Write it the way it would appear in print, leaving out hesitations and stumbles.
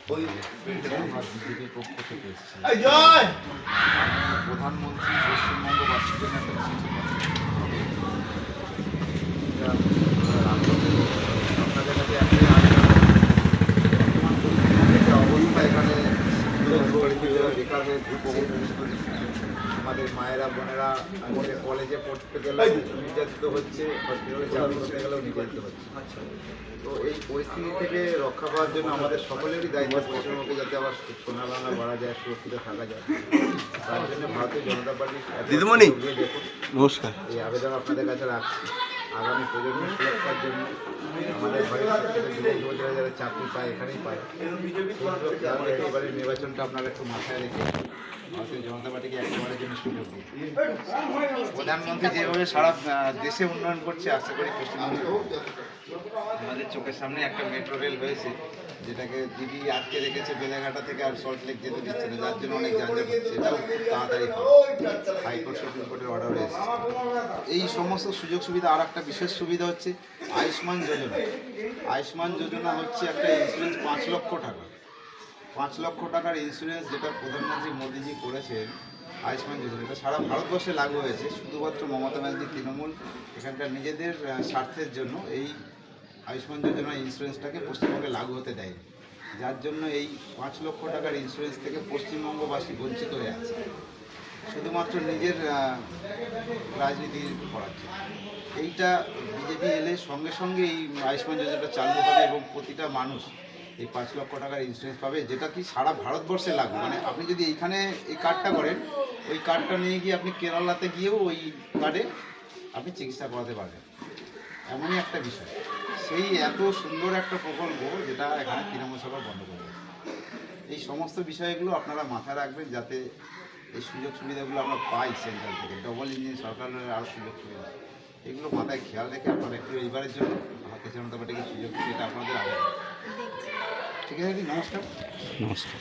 বিজেপির পক্ষ থেকে এসেছি। প্রধানমন্ত্রী পশ্চিমবঙ্গবাসীর জন্য একটা চিঠি আপনাদের কাছে একটাই অবস্থা এখানে বেকার হয়ে আমাদের মায়েরা বোনেরা আমাদের কলেজে পড়তে গেলেও নির্যাতিত হচ্ছে, হসপিটালে চাকরি করতে গেলেও নির্যাতিত হচ্ছে। তো এই পরিস্থিতি থেকে রক্ষা পাওয়ার জন্য আমাদের সকলেরই দায়িত্ব পশ্চিমবঙ্গে যাতে আবার সোনা বাংলা বাড়া যায়, সুরক্ষিত থাকা যায়। তার জন্য ভারতীয় জনতা পার্টি দিদিমণি দেখুন, নমস্কার, এই আবেদন আপনাদের কাছে রাখছি। আগামী প্রজন্মের সুরক্ষার জন্য আমাদের যুবকরা যারা চাকরি পায় এখানেই পায়, এবারের নির্বাচনটা আপনারা একটু মাথায় রেখে ভারতীয় জনতা পার্টিকে একেবারের জন্য সুযোগ দিন। প্রধানমন্ত্রী যেভাবে সারা দেশে উন্নয়ন করছে, আশা করি পশ্চিমবঙ্গে আমাদের চোখের সামনে একটা মেট্রো রেল হয়েছে, যেটাকে দিদি আটকে রেখেছে বেলেঘাটা থেকে আর সল্টলেক যেতে দিচ্ছে না, যার জন্য অনেক যানজট হচ্ছে। এটাও খুব তাড়াতাড়ি হাইকোর্ট সুপ্রিম কোর্টের অর্ডার হয়েছে। এই সমস্ত সুযোগ সুবিধা। আর একটা বিশেষ সুবিধা হচ্ছে আয়ুষ্মান যোজনা। আয়ুষ্মান যোজনা হচ্ছে একটা ইন্স্যুরেন্স 5 লক্ষ টাকা, 5 লক্ষ টাকার ইন্স্যুরেন্স, যেটা প্রধানমন্ত্রী মোদীজি করেছেন। আয়ুষ্মান যোজনা এটা সারা ভারতবর্ষে লাগু হয়েছে, শুধুমাত্র মমতা ব্যানার্জি তৃণমূল এখানকার নিজেদের স্বার্থের জন্য এই আয়ুষ্মান যোজনা ইন্স্যুরেন্সটাকে পশ্চিমবঙ্গে লাগু হতে দেয়নি, যার জন্য এই 5 লক্ষ টাকার ইন্স্যুরেন্স থেকে পশ্চিমবঙ্গবাসী বঞ্চিত হয়ে আছে, শুধুমাত্র নিজের রাজনীতি করার জন্য। এইটা বিজেপি এলে সঙ্গে সঙ্গে এই আয়ুষ্মান যোজনাটা চালু হবে এবং প্রতিটা মানুষ এই 5 লক্ষ টাকার ইন্স্যুরেন্স পাবে, যেটা কি সারা ভারতবর্ষে লাগু। মানে আপনি যদি এইখানে এই কার্ডটা করেন, ওই কার্ডটা নিয়ে গিয়ে আপনি কেরালাতে গিয়েও ওই কার্ডে আপনি চিকিৎসা করাতে পারবেন। এমনই একটা বিষয়, সেই এত সুন্দর একটা প্রকল্প যেটা এখানে তৃণমূল সরকার বন্ধ করবে। এই সমস্ত বিষয়গুলো আপনারা মাথায় রাখবেন, যাতে এই সুযোগ সুবিধাগুলো আমরা পাই সেন্ট্রাল থেকে। ডবল ইঞ্জিন সরকারের আরও সুযোগ সুবিধা, এগুলো মাথায় খেয়াল রেখে আপনারা একটু এইবারের জন্য ভারতীয় জনতা পার্টিকে সুযোগ সুবিধা আপনাদের আবেদন। ঠিক আছে, নমস্কার। নমস্কার।